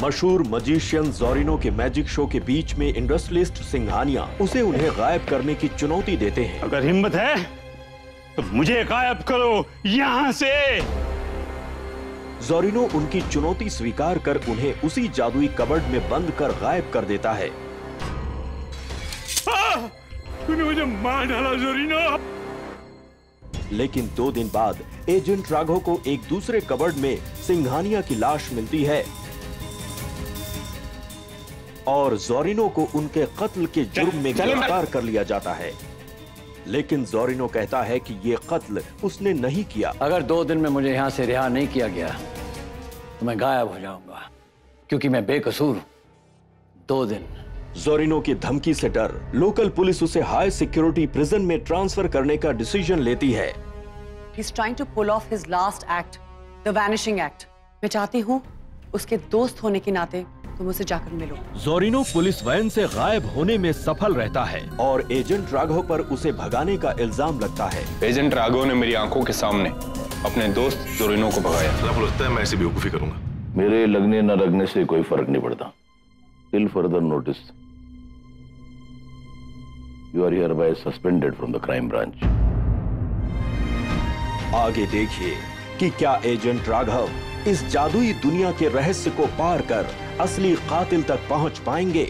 मशहूर मजिशियन जोरिनो के magic show के बीच में इंडस्ट्रियलिस्ट सिंघानिया उसे उन्हें गायब करने की चुनौती देते हैं। अगर हिम्मत है तो मुझे गायब करो यहां से। जोरिनो उनकी चुनौती स्वीकार कर उन्हें उसी जादुई कबर्ड में बंद कर गायब कर देता है। तूने मुझे मार डाला जोरिनो। लेकिन 2 दिन बाद एजेंट राघव को एक दूसरे कबर्ड में सिंघानिया की लाश मिलती है और जोरिनो को उनके कत्ल के जुर्म में गिरफ्तार कर लिया जाता है। लेकिन जोरिनो कहता है कि ये कत्ल उसने नहीं किया। अगर 2 दिन में मुझे यहां से रिहा नहीं किया गया तो मैं गायब हो जाऊंगा, क्योंकि मैं बेकसूर हूं। 2 दिन। जोरिनो की धमकी से डर लोकल पुलिस उसे हाई सिक्योरिटी प्रिजन में ट्रांसफर करने का डिसीजन लेती है। He's trying to pull off his last act, the vanishing act. मैं चाहती हूँ उसके दोस्त होने के नाते तुम उसे जाकर मिलो। जोरिनो पुलिस वैन से गायब होने में सफल रहता है और एजेंट राघव पर उसे भगाने का इल्जाम लगता है। एजेंट राघव ने मेरी आंखों के सामने अपने दोस्त जोरिनो को भगाया। आपको लगता है मैं ऐसी बेवकूफी करूंगा? मेरे लगने न लगने से कोई फर्क नहीं पड़ता। Till further notice, you are hereby suspended from the crime branch. आगे देखिए कि क्या एजेंट राघव इस जादुई दुनिया के रहस्य को पार कर असली कातिल तक पहुंच पाएंगे।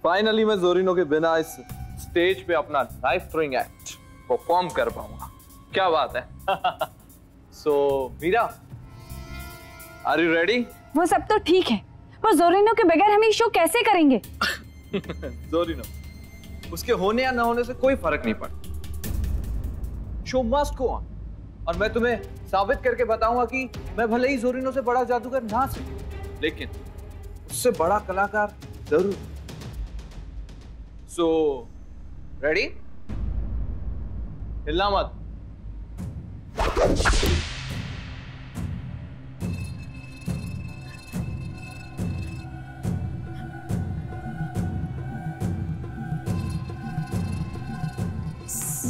फाइनली मैं जोरिनो के बिना इस स्टेज पे अपना लाइफ थ्रोइंग एक्ट परफॉर्म कर पाऊंगा। क्या बात है। सो मीरा, आर यू रेडी? वो सब तो ठीक है, पर जोरिनो के बगैर हम ये शो कैसे करेंगे? जोरिनो, उसके होने या ना होने से कोई फर्क नहीं पड़ता। शो मस्ट गो ऑन और मैं तुम्हें साबित करके बताऊंगा कि मैं भले ही जोरिनो से बड़ा जादूगर ना सकूं, लेकिन उससे बड़ा कलाकार जरूर। So ready? हिलना मत।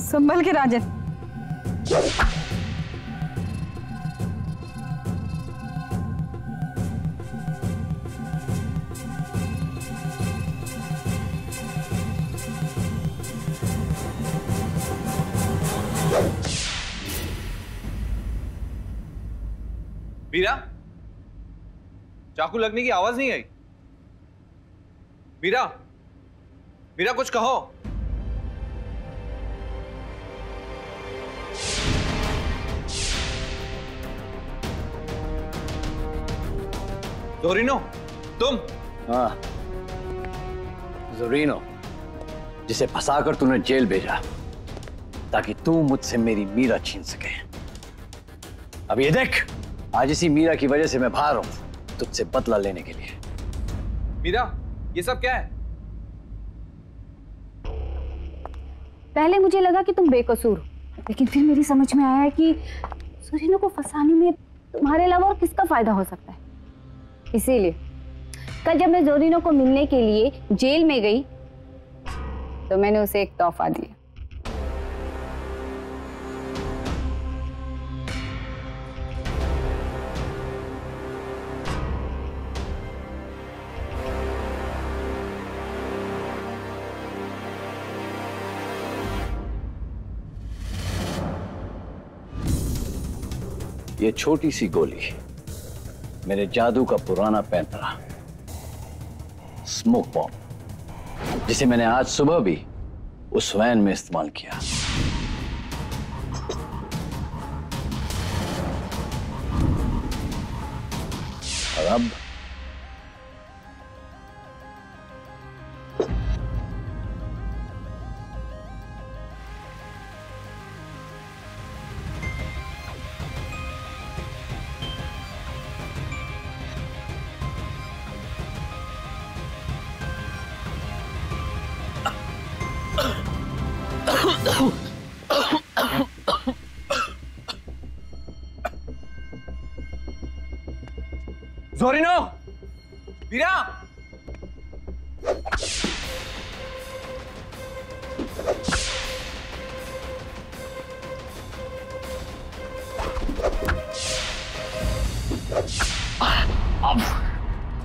संभल के राजन। मीरा, चाकू लगने की आवाज नहीं आई। मीरा, मीरा कुछ कहो। जोरिनो, तुम? हाँ, जोरिनो, जिसे फंसाकर तूने जेल भेजा ताकि तू मुझसे मेरी मीरा छीन सके। अब ये देख, आज इसी मीरा की वजह से मैं बाहर हूं तुझसे बदला लेने के लिए। मीरा, ये सब क्या है? पहले मुझे लगा कि तुम बेकसूर हो, लेकिन फिर मेरी समझ में आया कि जोरिनो को फंसाने में तुम्हारे अलावा और किसका फायदा हो सकता है। इसीलिए कल जब मैं जोरिनो को मिलने के लिए जेल में गई तो मैंने उसे एक तोहफा दिया। ये छोटी सी गोली मेरे जादू का पुराना पैंतरा स्मोक बॉम्ब, जिसे मैंने आज सुबह भी उस वैन में इस्तेमाल किया। और अब जोरिनो, मीरा,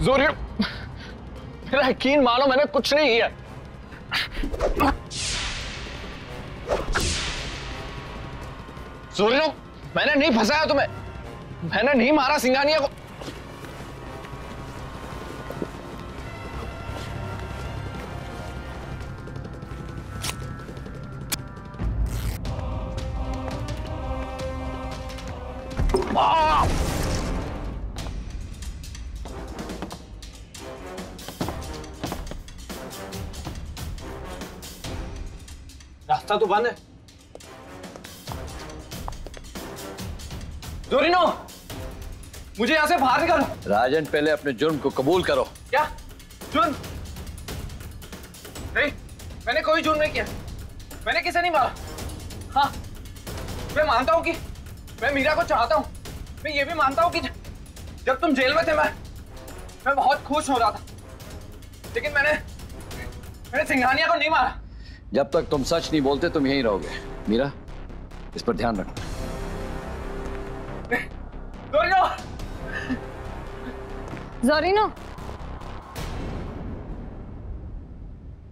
जोरिनो, मेरा यकीन मानो, मैंने कुछ नहीं किया। जोरिनो, मैंने नहीं फंसाया तुम्हें, मैंने नहीं मारा सिंघानिया को। रास्ता तो बंद है। जोरिनो, मुझे यहां से बाहर निकालो। राजन, पहले अपने जुर्म को कबूल करो। क्या जुर्म? नहीं, मैंने कोई जुर्म नहीं किया, मैंने किसे नहीं मारा। हाँ, मैं मानता हूं कि मैं मीरा को चाहता हूं। मैं ये भी मानता हूं कि जब तुम जेल में थे मैं बहुत खुश हो रहा था, लेकिन मैंने सिंघानिया को नहीं मारा। जब तक तुम सच नहीं बोलते तुम यहीं रहोगे। मीरा, इस पर ध्यान रखना। जोरिनो! जोरिनो,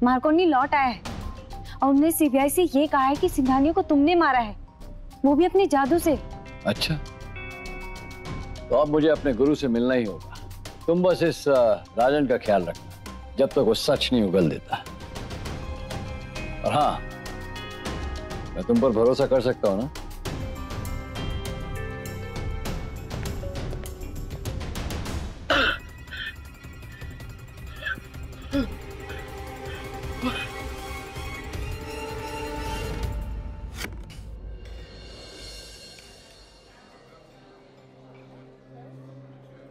मार्कोनी लौट आया है और उन्होंने सीबीआई से ये कहा है कि सिंघानिया को तुमने मारा है, वो भी अपने जादू से। अच्छा, तो अब मुझे अपने गुरु से मिलना ही होगा। तुम बस इस राजन का ख्याल रखना जब तक वो सच नहीं उगल देता। और हाँ, मैं तुम पर भरोसा कर सकता हूं ना?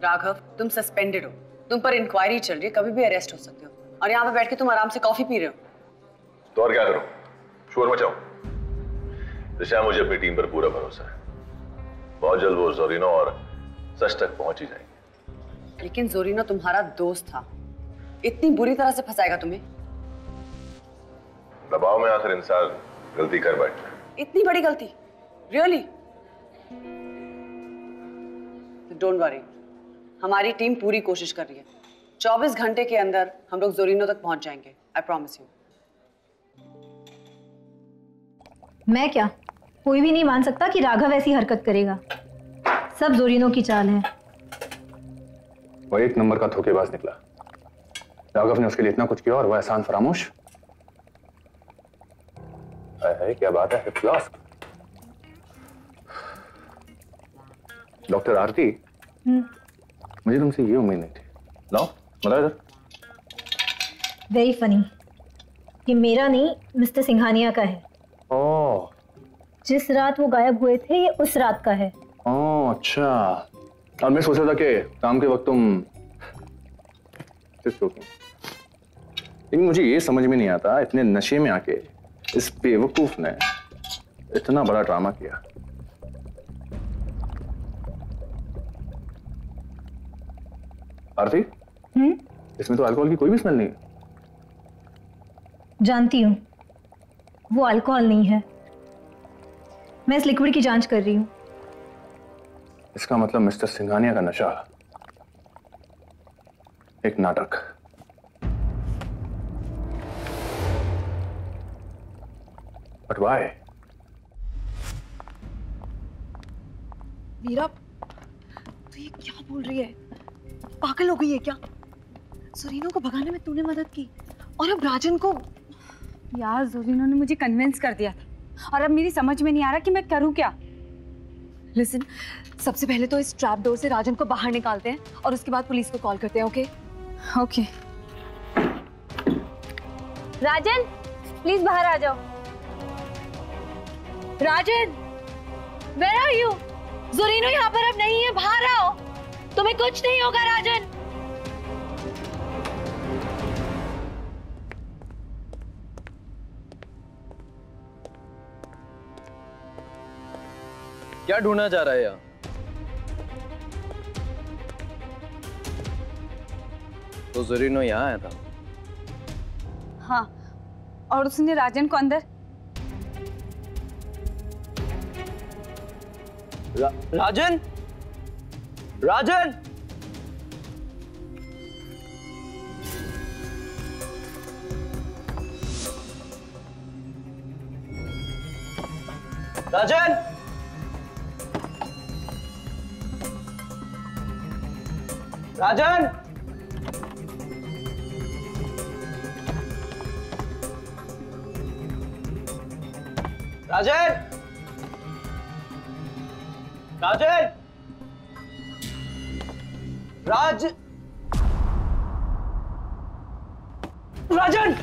राघव, तुम सस्पेंडेड हो, तुम पर इंक्वायरी चल रही है, कभी भी अरेस्ट हो सकते हो, और यहाँ पे बैठ के तुम आराम से कॉफी पी रहे हो। तो और क्या करूं? शोर मचाओ? दिशा, मुझे अपनी टीम पर पूरा भरोसा है। बहुत जल्द वो जोरिनो और सच तक पहुंच ही जाएंगे। लेकिन जोरिनो तुम्हारा दोस्त था, इतनी बुरी तरह से फंसाएगा तुम्हें? दबाव में आखिर इंसान गलती कर बैठता है। इतनी बड़ी गलती? रियली? डोंट वरी, हमारी टीम पूरी कोशिश कर रही है। 24 घंटे के अंदर हम लोग जोरिनो तक पहुंच जाएंगे, आई प्रॉमिस यू। मैं क्या, कोई भी नहीं मान सकता कि राघव ऐसी हरकत करेगा। सब जोरिनो की चाल है। वो एक नंबर का धोखेबाज निकला। राघव ने उसके लिए इतना कुछ किया और वह एहसान फरामोश। है क्या बात है, लॉस्ट। डॉक्टर आरती, मुझे तुमसे ये उम्मीद नहीं थी। लाओ बताओ इधर। Very funny. ये मेरा नहीं, मिस्टर सिंघानिया का है। ओह, जिस रात वो गायब हुए थे ये उस रात का है। ओह अच्छा। और मैं सोच रहा था कि काम के वक्त तुम लेकिन मुझे ये समझ में नहीं आता, इतने नशे में आके इस बेवकूफ ने इतना बड़ा ड्रामा किया। आरती, इसमें तो अल्कोहल की कोई भी स्मेल नहीं है। जानती हूँ, वो अल्कोहल नहीं है। मैं इस लिक्विड की जांच कर रही हूँ। इसका मतलब मिस्टर सिंघानिया का नशा एक नाटक। But why? मीरा, तू ये क्या बोल रही है? पागल हो गई है क्या? जोरिनो को भगाने में तूने मदद की और अब राजन को। यार, जोरिनो ने मुझे कन्विंस कर दिया था और अब मेरी समझ में नहीं आ रहा कि मैं करूं क्या। लिसन, सबसे पहले तो इस ट्रैप डोर से राजन को बाहर निकालते हैं और उसके बाद पुलिस को कॉल करते हैं। Okay okay. राजन, प्लीज बाहर आ जाओ। राजन, वेयर आर यू? जोरिनो यहाँ पर अब नहीं है, बाहर आओ। तुम्हें कुछ नहीं होगा राजन। क्या ढूंढना चाह रहा है यहाँ? तो जोरिनो यहाँ आया था? हाँ, और उसने राजन को अंदर। राजन, राजन, राजन! राजन! राजन! राजन! राजन!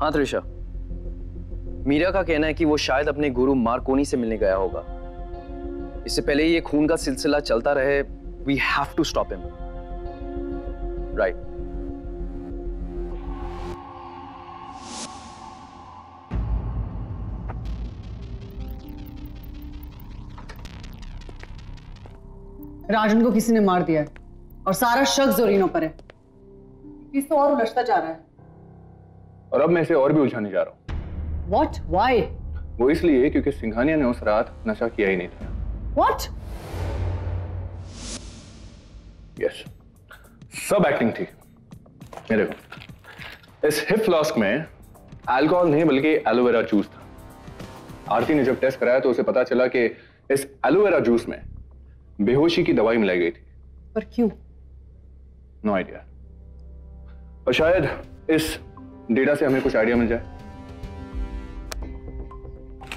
हाँ त्रिशा, मीरा का कहना है कि वो शायद अपने गुरु मार्कोनी से मिलने गया होगा। इससे पहले ये खून का सिलसिला चलता रहे, we have to stop him. Right. Rajan को किसी ने मार दिया है और सारा शक जोरीनो पर है। इस तो और उलझता जा रहा है। और अब मैं इसे और भी उलझाने जा रहा हूँ। What? Why? वो इसलिए क्योंकि सिंघानिया ने उस रात नशा किया ही नहीं था। What? यस, सब एक्टिंग थी। ये देखो, इस हिप फ्लास्क में अल्कोहल नहीं बल्कि एलोवेरा जूस था। आरती ने जब टेस्ट कराया तो उसे पता चला कि इस एलोवेरा जूस में बेहोशी की दवाई मिलाई गई थी। पर क्यों? No idea. और शायद इस डेटा से हमें कुछ आइडिया मिल जाए।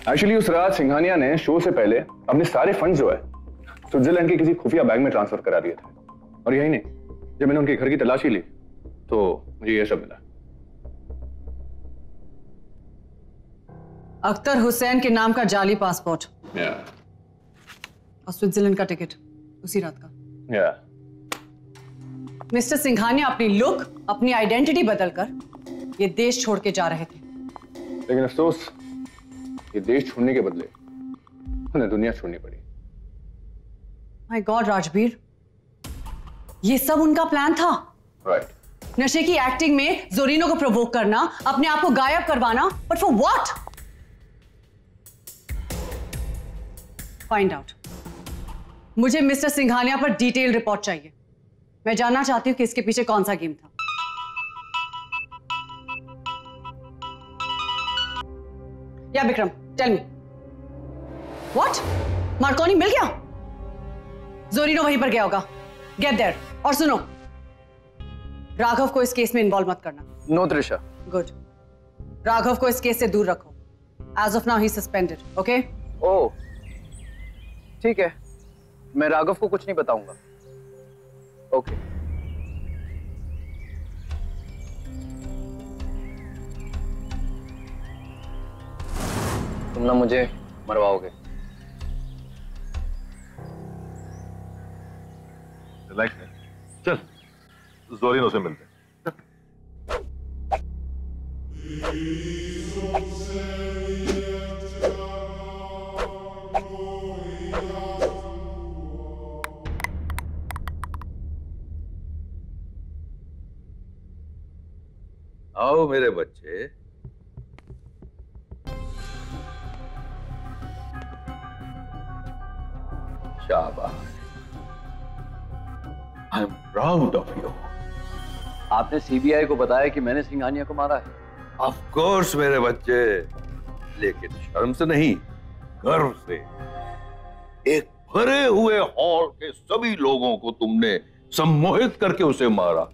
एक्चुअली उस रात सिंघानिया ने शो से पहले अपने सारे फंड्स जो है स्विट्जरलैंड के किसी खुफिया बैंक में ट्रांसफर करा दिए थे। और यही नहीं, जब मैंने उनके घर की तलाशी ली तो मुझे यह सब मिला। अख्तर हुसैन के नाम का जाली पासपोर्ट और स्विट्जरलैंड का टिकट उसी रात का। मिस्टर सिंघानिया अपनी लुक, अपनी आइडेंटिटी बदलकर ये देश छोड़ के जा रहे थे। लेकिन अफसोस, ये देश छोड़ने के बदले उन्हें दुनिया छोड़नी पड़ी। माय गॉड राजबीर, ये सब उनका प्लान था। राइट। नशे की एक्टिंग में जोरीनो को प्रोवोक करना, अपने आप को गायब करवाना, but for what? Find out. मुझे मिस्टर सिंघानिया पर डिटेल रिपोर्ट चाहिए। मैं जानना चाहती हूं कि इसके पीछे कौन सा गेम था। या Vikram, tell me what? Marconi मिल गया? जोरीनो वहीं पर गया होगा। Get there. और सुनो, राघव को इस केस में इन्वॉल्व मत करना। नो त्रिशा। गुड। राघव को इस केस से दूर रखो। As of now he suspended. Okay? Oh ठीक है, मैं राघव को कुछ नहीं बताऊंगा। ओके। तुम ना मुझे मरवाओगे। रिलैक्स है। चल जोरीनो से मिलते हैं। आओ मेरे बच्चे। शाबाश। I am proud of you. आपने सीबीआई को बताया कि मैंने सिंघानिया को मारा है? ऑफ कोर्स मेरे बच्चे, लेकिन शर्म से नहीं, गर्व से। एक भरे हुए हॉल के सभी लोगों को तुमने सम्मोहित करके उसे मारा।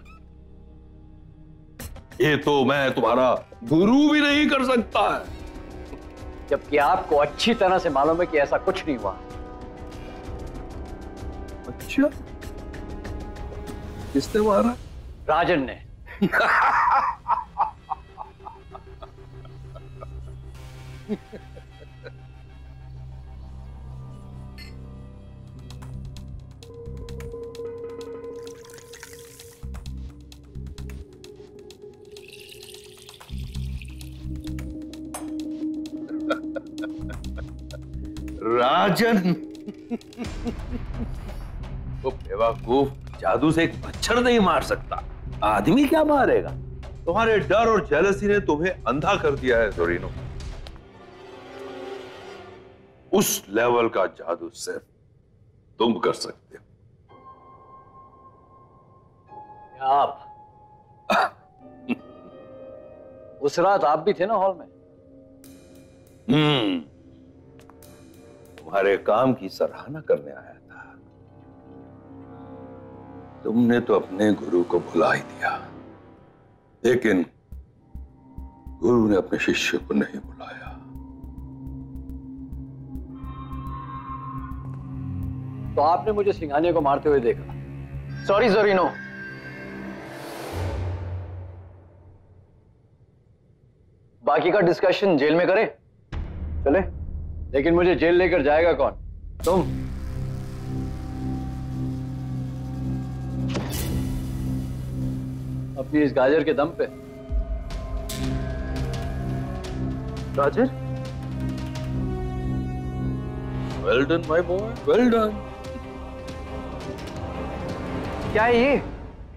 ये तो मैं तुम्हारा गुरु भी नहीं कर सकता है। जबकि आपको अच्छी तरह से मालूम है कि ऐसा कुछ नहीं हुआ। अच्छा, किसने मारा? राजन ने। राजन वो बेवकूफ जादू से एक मच्छर नहीं मार सकता, आदमी क्या मारेगा? तुम्हारे डर और जेलसी ने तुम्हें अंधा कर दिया है जोरीनो। उस लेवल का जादू सिर्फ तुम कर सकते हो। आप उस रात आप भी थे ना हॉल में? तुम्हारे काम की सराहना करने आया था। तुमने तो अपने गुरु को भुला ही दिया, लेकिन गुरु ने अपने शिष्य को नहीं बुलाया। तो आपने मुझे सिंघानिया को मारते हुए देखा। सॉरी जोरिनो। बाकी का डिस्कशन जेल में करें? चले? लेकिन मुझे जेल लेकर जाएगा कौन? तुम? अपनी इस गाजर के दम पे? गाजर? Well done my boy, well done. क्या है ये?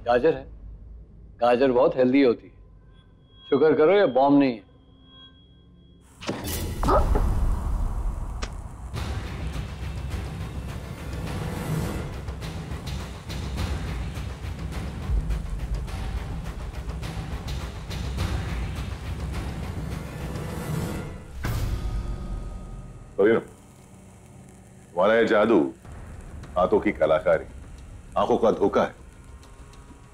गाजर है। गाजर बहुत हेल्दी होती है। शुक्र करो ये बॉम्ब नहीं है। तुम्हारा ये जादू, हाथों की कलाकारी, आंखों का धोखा है,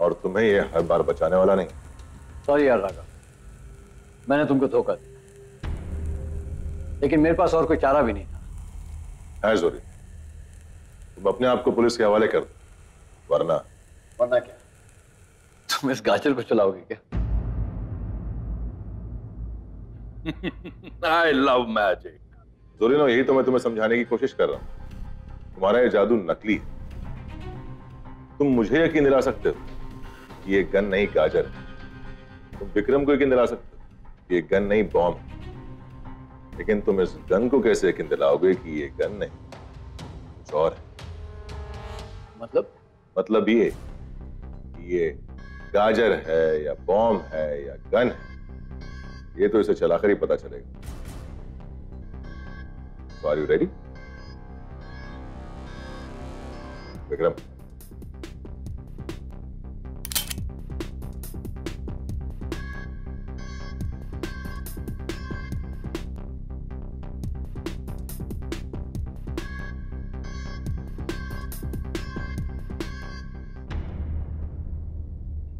और तुम्हें ये हर बार बचाने वाला नहीं। सॉरी यार राघव, मैंने तुमको धोखा दिया, लेकिन मेरे पास और कोई चारा भी नहीं था। है जोरी, तुम अपने आप को पुलिस के हवाले कर दो, वरना क्या तुम इस गाजर को चलाओगे क्या? I love magic. जोरिनो, यही तो मैं तुम्हें समझाने की कोशिश कर रहा हूं। तुम्हारा ये जादू नकली है। तुम मुझे यकीन दिला सकते हो कि ये गन नहीं गाजर है। तुम विक्रम को यकीन दिला सकते हो कि ये गन नहीं बॉम्ब, लेकिन तुम इस गन को कैसे यकीन दिलाओगे कि ये गन नहीं कुछ और है? मतलब ये कि ये गाजर है या बॉम्ब है या गन है, ये तो इसे चलाकर ही पता चलेगा। So are you ready? Vikram,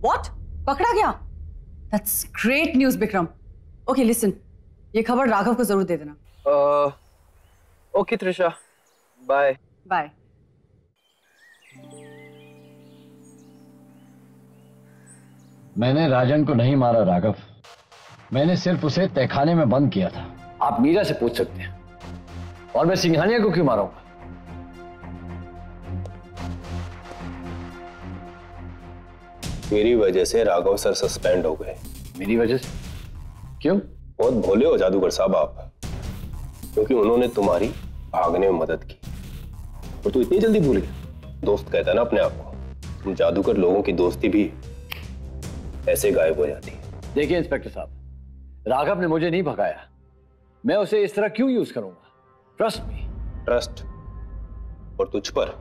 What? पकड़ा गया? That's great news, Bikram. Okay, listen. ये खबर राघव को जरूर दे देना। Okay Trisha, bye. बाय। मैंने राजन को नहीं मारा राघव, मैंने सिर्फ उसे तहखाने में बंद किया था। आप मीरा से पूछ सकते हैं। और मैं सिंघानिया को क्यों मारूंगा? मेरी वजह से राघव सर सस्पेंड हो गए। मेरी वजह से? क्यों? बहुत भोले हो जादूगर साहब आप, क्योंकि उन्होंने तुम्हारी भागने में मदद की। और तू इतनी जल्दी भूल गया? दोस्त कहता है ना अपने आप को। तुम जादूगर लोगों की दोस्ती भी ऐसे गायब हो जाती है। देखिए इंस्पेक्टर साहब, राघव ने मुझे नहीं भगाया, मैं उसे इस तरह क्यों यूज करूंगा? Trust me. ट्रस्ट? और तुझ पर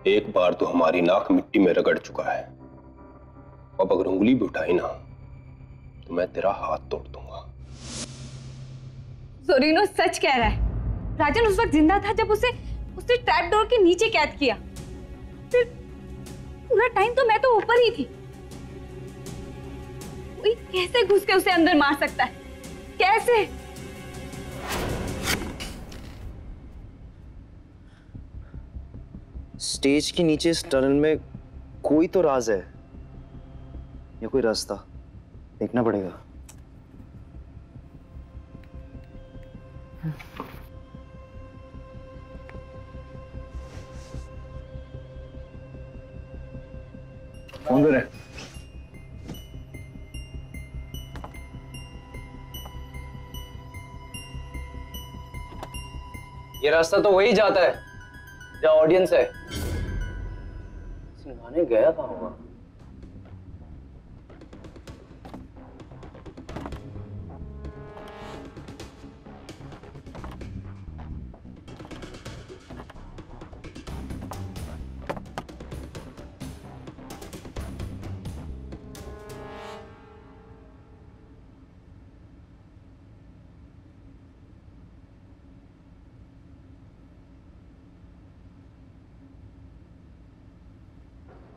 एक बार तो हमारी नाक मिट्टी में रगड़ चुका है। अब अगर उंगली भी उठाई ना तो मैं तेरा हाथ तोड़ दूंगा। जोरिनो सच कह रहा है। राजन उस वक्त जिंदा था जब उसने ट्रैप डोर के नीचे कैद किया। फिर पूरा टाइम तो मैं तो ऊपर ही थी। कोई कैसे घुस के उसे अंदर मार सकता है? कैसे? स्टेज के नीचे इस टनल में कोई तो राज है या कोई रास्ता, देखना पड़ेगा। कौन है? ये रास्ता तो वही जाता है जहाँ ऑडियंस है। सिंघाने गया कहाँ होगा?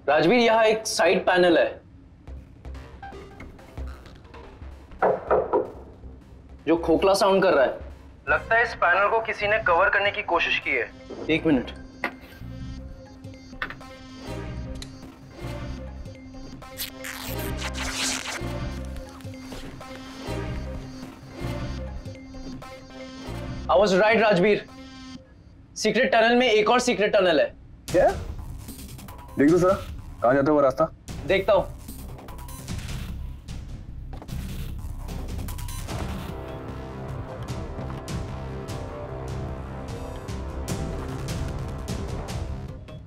राजवीर, यहाँ एक साइड पैनल है जो खोखला साउंड कर रहा है। लगता है इस पैनल को किसी ने कवर करने की कोशिश की है। एक minute. I was right, Rajveer. Secret tunnel में एक और सीक्रेट टनल है। क्या? देख दो जरा, कहाँ जाता है वो रास्ता? देखता हूं।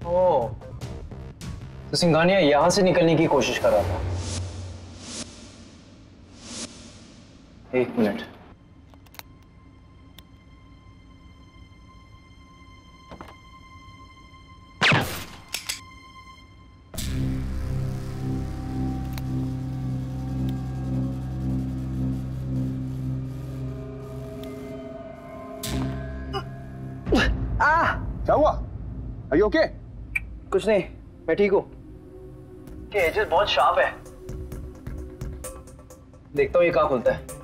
ओह, तो सिंघानिया यहां से निकलने की कोशिश कर रहा था। एक मिनट। क्या हुआ? Are you okay? कुछ नहीं, मैं ठीक हूं। के एजेस बहुत शार्प है। देखता हूं ये कहां खुलता है।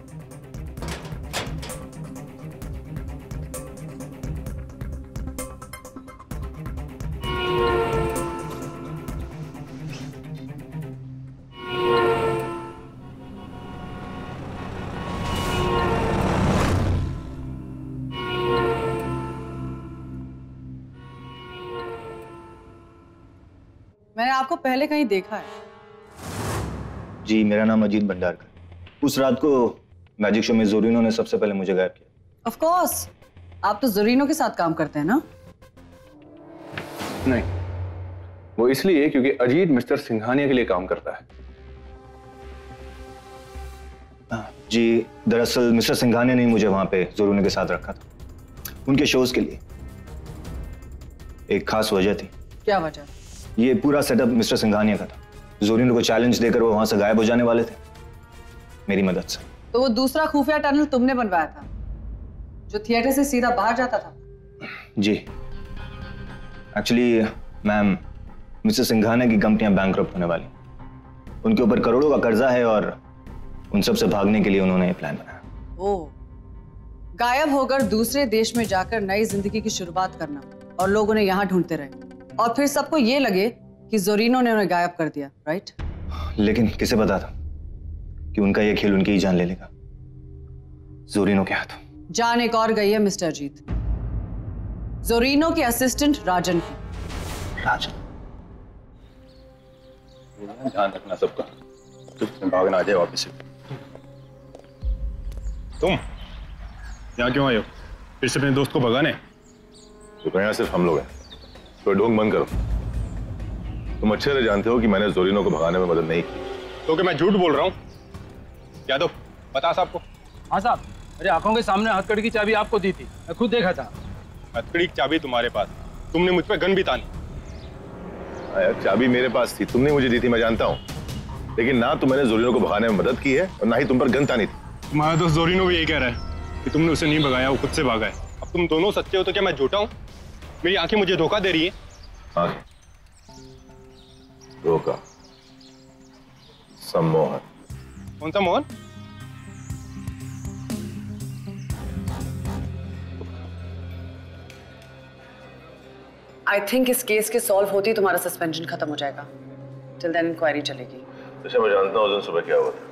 मैंने आपको पहले कहीं देखा है। जी, मेरा नाम अजीत भंडारकर। उस रात को मैजिक शो में जोरिनो ने सबसे पहले मुझे गायब किया। ऑफ कोर्स, आप तो जोरिनो के साथ काम करते हैं ना? नहीं, वो इसलिए क्योंकि अजीत मिस्टर सिंघानिया के लिए काम करता है। जी, दरअसल मिस्टर सिंघानिया ने मुझे वहां पे जोरिनो के साथ रखा था, उनके शोज के लिए। एक खास वजह थी। क्या वजह? ये पूरा सेटअप मिस्टर सिंघानिया का था। जोरिनो को चैलेंज देकर वो वहां से गायब हो जाने वाले थे, मेरी मदद से। तो वो दूसरा खुफिया टनल तुमने बनवाया था, जो थिएटर से सीधा बाहर जाता था? जी, एक्चुअली मैम, मिस्टर सिंघानिया की कंपनियां बैंकरप्ट होने वाली, उनके ऊपर करोड़ों का कर्जा है और उन सब से भागने के लिए उन्होंने ये प्लान बनाया। ओह, गायब होकर दूसरे देश में जाकर नई जिंदगी की शुरुआत करना, और लोग उन्हें यहाँ ढूंढते रहे, और फिर सबको ये लगे कि जोरिनो ने उन्हें गायब कर दिया, राइट? लेकिन किसे पता था कि उनका ये खेल उनकी ही जान ले लेगा। जोरिनो के हाथों। जान एक और गई है मिस्टर अजीत, जोरिनो के असिस्टेंट राजन की। राजन? ध्यान रखना सबका, चुप भागना आ जाए वापस से। तुम यहाँ क्यों आए हो? फिर से अपने दोस्त को भगाने? तो यहाँ सिर्फ हम लोग हैं, तो ढोंग बंद करो। तुम अच्छे से जानते हो कि मैंने जोरिनो को भगाने में मदद नहीं की। तो क्या मैं झूठ बोल रहा हूँ? यादव, बता साहब को। हाँ साहब, मेरे आंखों के सामने हथकड़ी की चाबी आपको दी थी, मैं खुद देखा था। हथकड़ी की चाबी तुम्हारे पास, तुमने मुझ पर गन भी तानी। चाबी मेरे पास थी, तुमने मुझे दी थी, मैं जानता हूँ, लेकिन ना तो मैंने जोरिनो को भगाने में मदद की है और ना ही तुम पर गन तानी थी। तुम्हारा दोस्त जोरिनो भी यही कह रहा है कि तुमने उसे नहीं भगाया, वो खुद से भागा है। अब तुम दोनों सच्चे हो तो क्या मैं झूठा हूँ? मेरी आंखें मुझे धोखा दे रही है। आंखें धोखा? सम्मोहन। कौन सा मोहन? आई थिंक इस केस के सॉल्व होते ही तुम्हारा सस्पेंशन खत्म हो जाएगा। टिल देन इंक्वायरी चलेगी। जैसे मैं जानता हूँ उस दिन सुबह क्या हुआ था।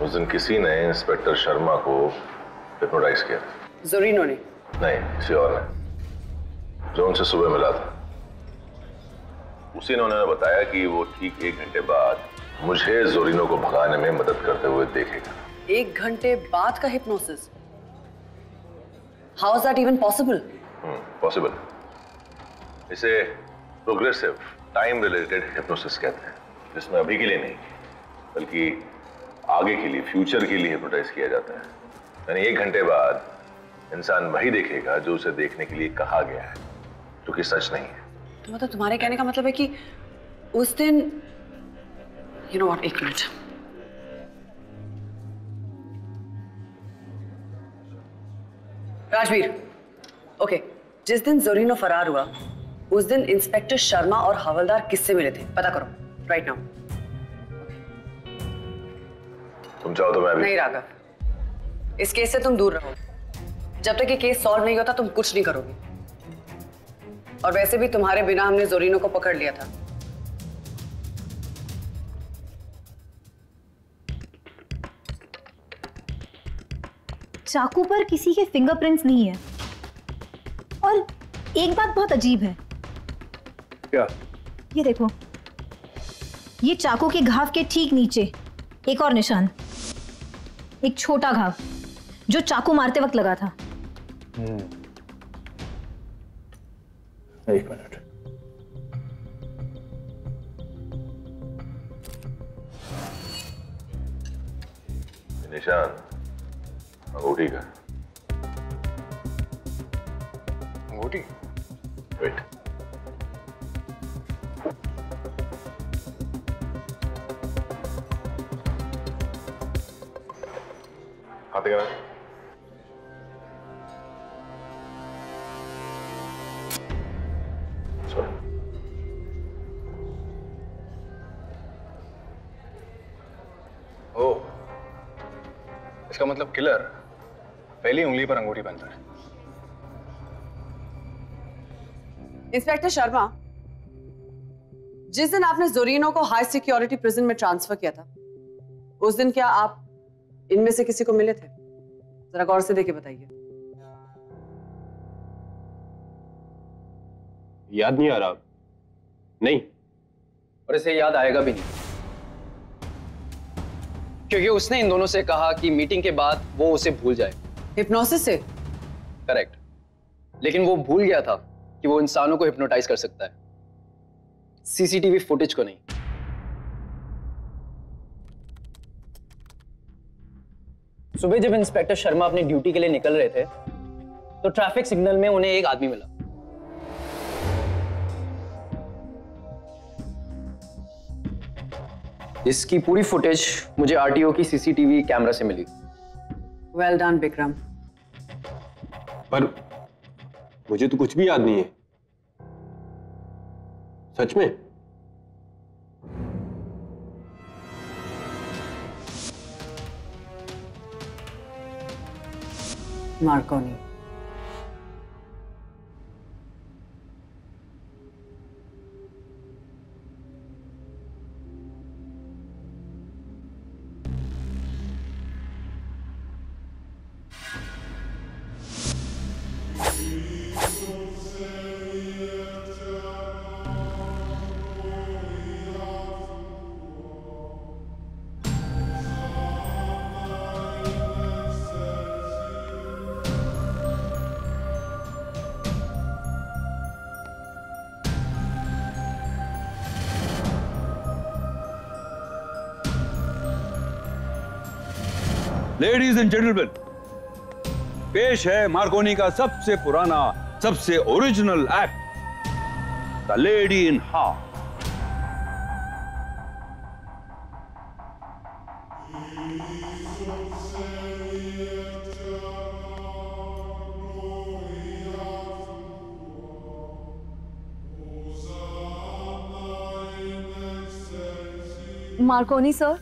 उस दिन किसी ने इंस्पेक्टर शर्मा को हिप्नोटाइज किया। जोरिनो ने? नहीं, किसी और ने, जो उनसे सुबह मिला था। उसी ने उन्होंने बताया कि वो ठीक 1 घंटे बाद मुझे जोरिनो को भगाने में मदद करते हुए देखेगा। 1 घंटे बाद का hypnosis? How is that even possible? Possible. इसे प्रोग्रेसिव टाइम रिलेटेड हिप्नोसिस कहते हैं, जिसमें अभी के लिए नहीं बल्कि आगे के लिए, फ्यूचर के लिए हिप्नोटाइज किया जाता है। यानी 1 घंटे बाद इंसान वही देखेगा जो उसे देखने के लिए कहा गया है, जो कि सच नहीं है। तो मतलब तुम्हारे कहने का मतलब है कि उस दिन, you know what, 1 minute. Rajveer, okay, जिस दिन जोरिनो फरार हुआ उस दिन इंस्पेक्टर शर्मा और हवलदार किससे मिले थे? पता करो राइट नाउ। तुम चाहो तो मैं भी। नहीं राघव, इस केस से तुम दूर रहो। जब तक ये केस सॉल्व नहीं होता तुम कुछ नहीं करोगे। और वैसे भी तुम्हारे बिना हमने जोरिनो को पकड़ लिया था। चाकू पर किसी के फिंगरप्रिंट्स नहीं है। और एक बात बहुत अजीब है। क्या? ये देखो, ये चाकू के घाव के ठीक नीचे एक और निशान, एक छोटा घाव जो चाकू मारते वक्त लगा था। एक मिनट। निशान अंगूठी का। अंगूठी? वेट। हाथ दिखाना। ओ, इसका मतलब किलर पहली उंगली पर अंगूठी पहनता है। इंस्पेक्टर शर्मा, जिस दिन आपने जोरिनो को हाई सिक्योरिटी प्रिजन में ट्रांसफर किया था, उस दिन क्या आप इनमें से किसी को मिले थे? जरा गौर से देके बताइए। याद नहीं आ रहा। नहीं, और इसे याद आएगा भी नहीं, क्योंकि उसने इन दोनों से कहा कि मीटिंग के बाद वो उसे भूल जाए। हिप्नोसिस से? करेक्ट, लेकिन वो भूल गया था कि वो इंसानों को हिप्नोटाइज कर सकता है, सीसीटीवी फुटेज को नहीं। सुबह जब इंस्पेक्टर शर्मा अपनी ड्यूटी के लिए निकल रहे थे तो ट्रैफिक सिग्नल में उन्हें एक आदमी मिला। इसकी पूरी फुटेज मुझे आरटीओ की सीसीटीवी कैमरा से मिली। Well done Vikram. पर मुझे तो कुछ भी याद नहीं है। सच में? मार्कोनी। लेडीज एंड जेंटलमैन, पेश है मार्कोनी का सबसे पुराना, सबसे original act, the lady in half. Marconi sir,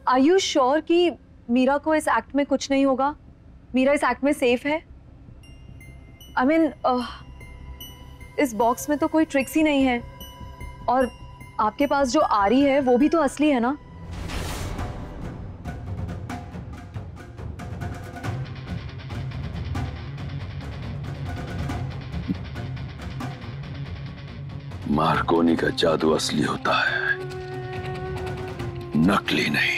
are you sure कि मीरा को इस एक्ट में कुछ नहीं होगा? मीरा इस एक्ट में सेफ है? आई मीन, इस बॉक्स में तो कोई ट्रिक्स ही नहीं है, और आपके पास जो आरी है वो भी तो असली है ना? मार्कोनी का जादू असली होता है, नकली नहीं।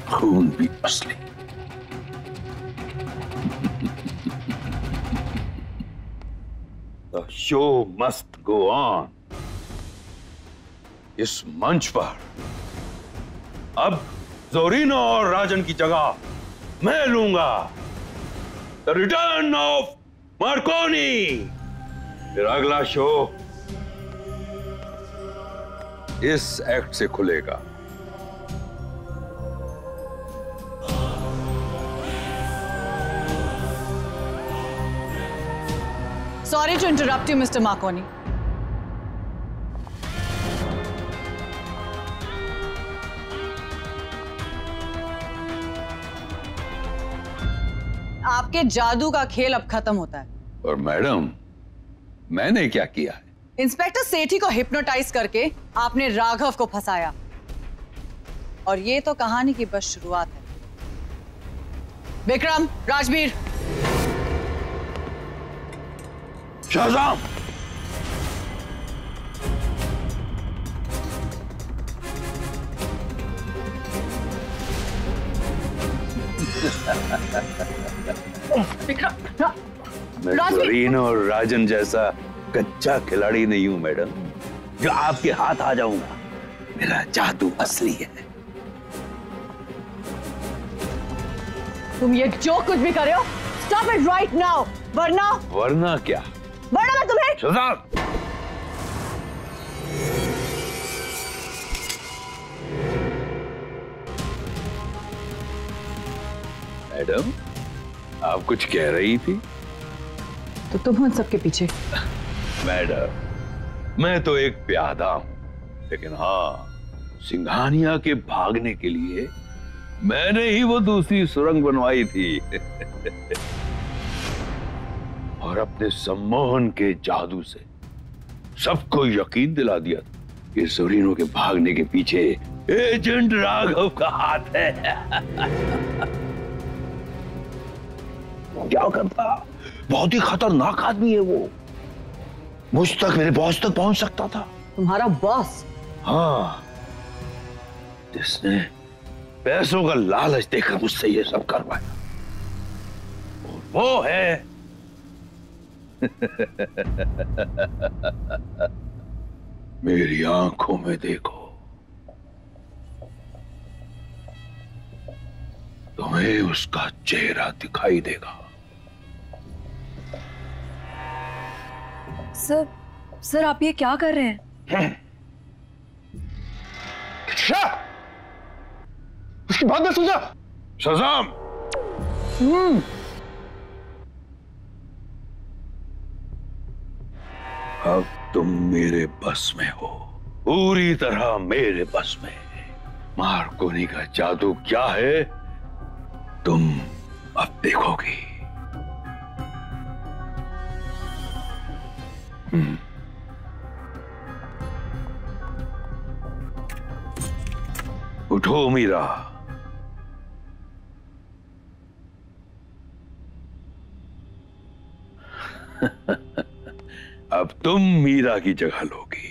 खून भी असली। The show must go on. इस मंच पर अब जोरिनो और राजन की जगह मैं लूंगा। The return of Markovnikov. फिर अगला शो इस एक्ट से खुलेगा। Sorry to interrupt you, Mr. Marconi. आपके जादू का खेल अब खत्म होता है। और मैडम, मैंने क्या किया है? इंस्पेक्टर सेठी को हिप्नोटाइज करके आपने राघव को फंसाया, और ये तो कहानी की बस शुरुआत है। विक्रम, राजवीर, शाहजाम, मैं ज़ोरीनो और राजन जैसा कच्चा खिलाड़ी नहीं हूं मैडम, जो आपके हाथ आ जाऊंगा। मेरा जादू असली है। तुम ये जो कुछ भी कर रहे हो, स्टॉप इट राइट नाउ, वरना क्या? वरना मैं तुम्हें शाहजाम, मैडम, आप कुछ कह रही थी? तो तुम हो सबके पीछे। मैडम, मैं तो एक प्यादा हूं, लेकिन हाँ, सिंघानिया के भागने के लिए मैंने ही वो दूसरी सुरंग बनवाई थी। और अपने सम्मोहन के जादू से सबको यकीन दिला दिया कि ज़ोरीनो के भागने के पीछे एजेंट राघव का हाथ है। क्या करता? बहुत ही खतरनाक आदमी है वो। मुझ तक, मेरे बॉस तक पहुंच सकता था। तुम्हारा बॉस? हाँ, जिसने पैसों का लालच देकर मुझसे ये सब करवाया, और वो है मेरी आंखों में देखो, तुम्हें उसका चेहरा दिखाई देगा। सर आप ये क्या कर रहे हैं? उसकी बात मत सुना। शाहजाम, अब तुम मेरे बस में हो, पूरी तरह मेरे बस में। मार्कोनी का जादू क्या है, तुम अब देखोगी। उठो मीरा। अब तुम मीरा की जगह लोगी।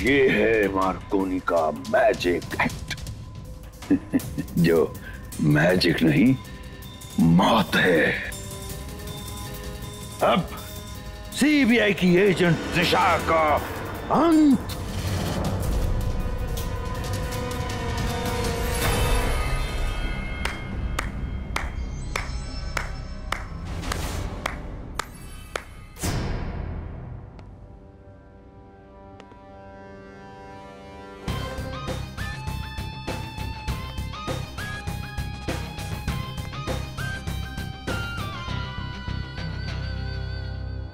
ये है मार्कोनी का मैजिक एक्ट। जो मैजिक नहीं, मौत है। अब सीबीआई की एजेंट दिशा का अंत।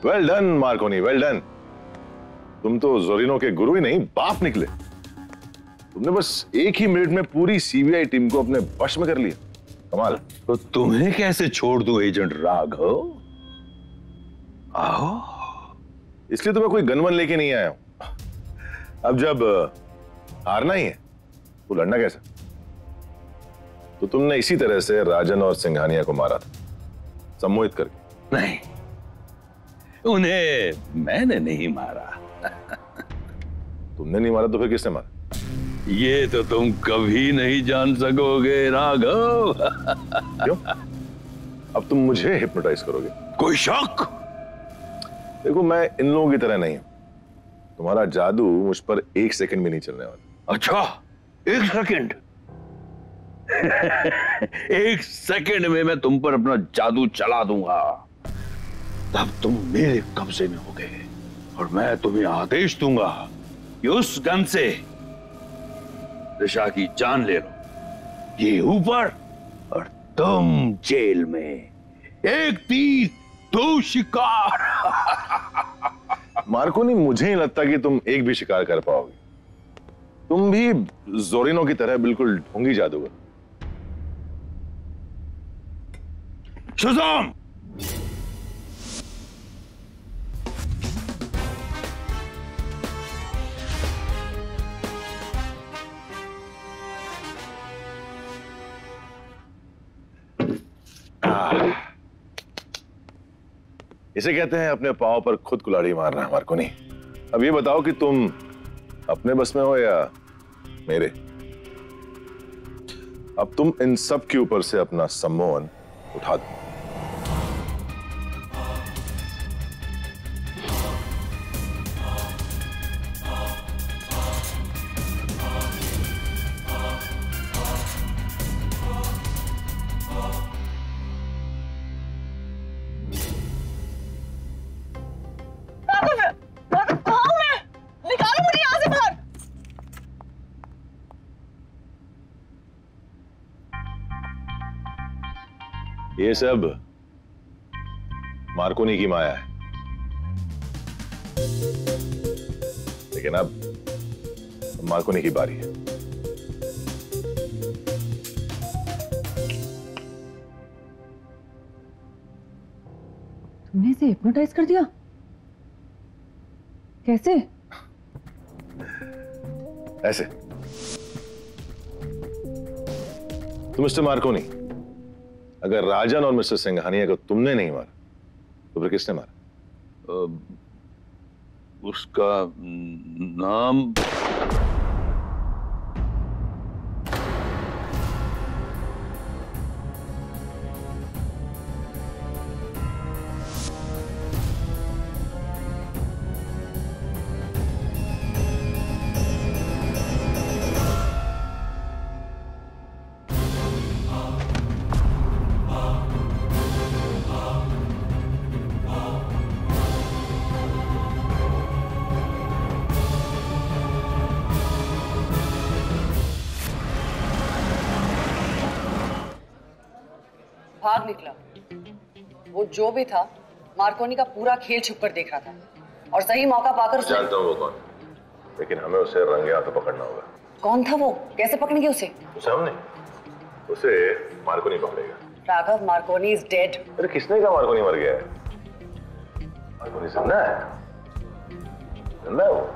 Well done Markovnikov, well done. तुम तो ज़ोरीनो के गुरु ही नहीं, बाप निकले। तुमने बस एक ही मिनट में पूरी सीबीआई टीम को अपने वश में कर लिया। कमाल। तो तुम्हें कैसे छोड़ दूं एजेंट राघव? आओ। इसलिए तो मैं कोई गनवन लेके नहीं आया हूं। अब जब हारना ही है तो लड़ना कैसे? तो तुमने इसी तरह से राजन और सिंघानिया को मारा था, सम्मोहित करके। नहीं, उन्हें मैंने नहीं मारा। तुमने नहीं मारा तो फिर किसने मारा? ये तो तुम कभी नहीं जान सकोगे राघव। क्यों? अब तुम मुझे हिप्नोटाइज करोगे? कोई शक? देखो, मैं इन लोगों की तरह नहीं हूं। तुम्हारा जादू मुझ पर एक सेकंड भी नहीं चलने वाला। अच्छा, 1 सेकंड। 1 सेकंड में मैं तुम पर अपना जादू चला दूंगा, तब तुम मेरे कब्जे में होगे और मैं तुम्हें आदेश दूंगा कि उस गन से दिशा की जान ले लो। ये ऊपर और तुम जेल में। 1 तीर 2 शिकार। मार्कोनी, मुझे नहीं लगता कि तुम एक भी शिकार कर पाओगे। तुम भी जोरिनो की तरह बिल्कुल ढोंगी जादूगर। शज़ाम! इसे कहते हैं अपने पांव पर खुद कुल्हाड़ी मारना। मार्कोनी, अब ये बताओ कि तुम अपने बस में हो या मेरे? अब तुम इन सब के ऊपर से अपना सम्मोहन उठा दो। ये सब मार्कोनी की माया है, लेकिन अब मार्कोनी की बारी है। तुमने इसे हिप्नोटाइज कर दिया? कैसे? ऐसे। तो मिस्टर मार्कोनी, अगर राजन और मिस्टर सिंघानिया को तुमने नहीं मारा तो फिर किसने मारा? उसका नाम भाग निकला। वो जो भी था, मार्कोनी का पूरा खेल छुपकर देख रहा था और सही मौका पाकर जानता हूँ वो कौन, लेकिन हमें उसे रंगे हाथों पकड़ना होगा। कौन था वो? कैसे पकड़ेंगे उसे? हमने उसे मार्कोनी पकड़ेगा। Raghav, Markovnikov is dead. अरे किसने कहा मार्कोनी मर गया है? मार्कोनी जिंदा है। जिंदा है वो।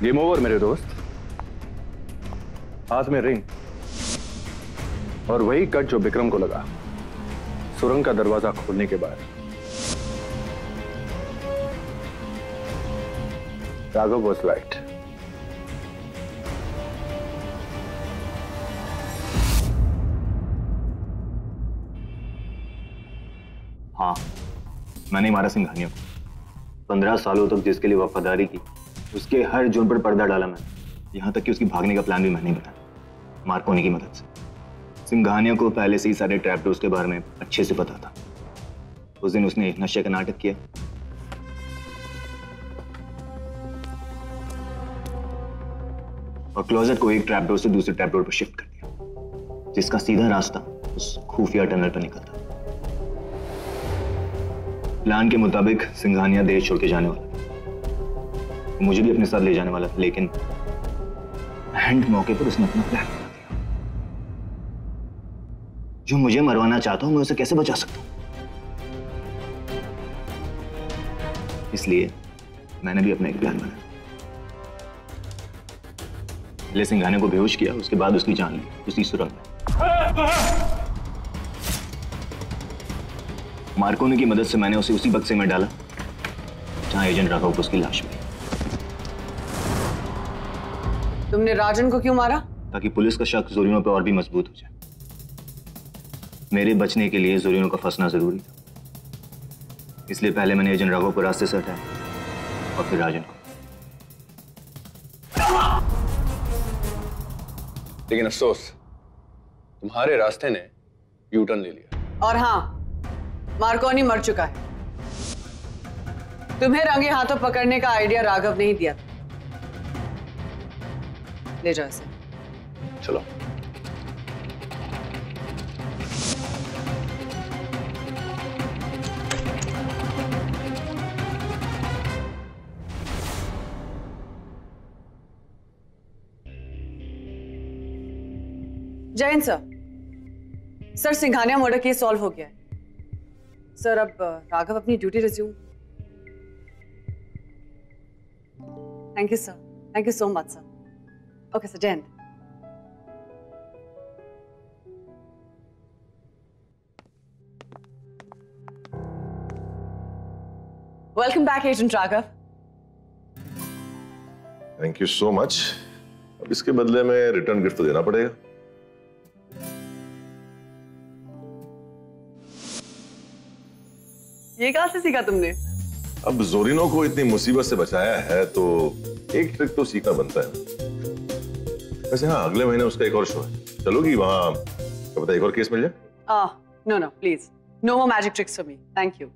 गेम ओवर मेरे दोस्त। हाथ में रिंग और वही कट जो विक्रम को लगा सुरंग का दरवाजा खोलने के बाद। Raghav was right. हाँ, मैंने मारा सिंघानिया को। 15 सालों तक जिसके लिए वफादारी की, उसके हर जुर्म पर पर्दा डाला मैंने। यहां तक कि उसकी भागने का प्लान भी मैंने बताया, मार्कोनी की मदद से। सिंघानिया को पहले से ही सारे ट्रैपडोर्स के बारे में अच्छे से पता था। उस दिन उसने नशे का नाटक किया और क्लोजेट को एक ट्रैप डोर से दूसरे ट्रैप डोर पर शिफ्ट कर दिया, जिसका सीधा रास्ता उस खुफिया टनल पर निकलता। प्लान के मुताबिक सिंघानिया देश छोड़ के जाने वाला था, मुझे भी अपने साथ ले जाने वाला था, लेकिन एंड मौके पर उसने अपना प्लान बना दिया। जो मुझे मरवाना चाहता हूं मैं उसे कैसे बचा सकता हूं? इसलिए मैंने भी अपना एक प्लान बनाया। पहले सिंघानिया को बेहोश किया, उसके बाद उसकी जान ली उसी सुरंग में। मार्कोनी की मदद से मैंने उसे उसी बक्से में डाला जहां एजेंट राघव को उसकी लाश मिली। तुमने राजन को क्यों मारा? ताकि पुलिस का शक जोरिनो पे और भी मजबूत हो जाए। मेरे बचने के लिए जोरिनो का फंसना जरूरी था, इसलिए पहले मैंने एजेंट राघव को रास्ते से हटाया और फिर राजन को। लेकिन अफसोस, तुम्हारे रास्ते ने यू टर्न ले लिया। और हाँ, मार्कोनी मर चुका है। तुम्हें रंगे हाथों पकड़ने का आइडिया राघव ने ही दिया था। ले जाओ इसे। चलो। Jain sir, sir Singhania murder case solve हो गया है। सर अब राघव अपनी duty resume. Thank you sir, thank you so much sir. Okay sir, Jain. Welcome back agent Raghav. Thank you so much. अब इसके बदले में रिटर्न गिफ्ट तो देना पड़ेगा। ये कहां से सीखा तुमने? अब जोरिनो को इतनी मुसीबत से बचाया है तो एक ट्रिक तो सीखना बनता है। वैसे हाँ, अगले महीने उसका एक और शो है, चलोगी वहां? क्या पता एक और केस मिल जाए। No no please, no more magic tricks for me, thank you.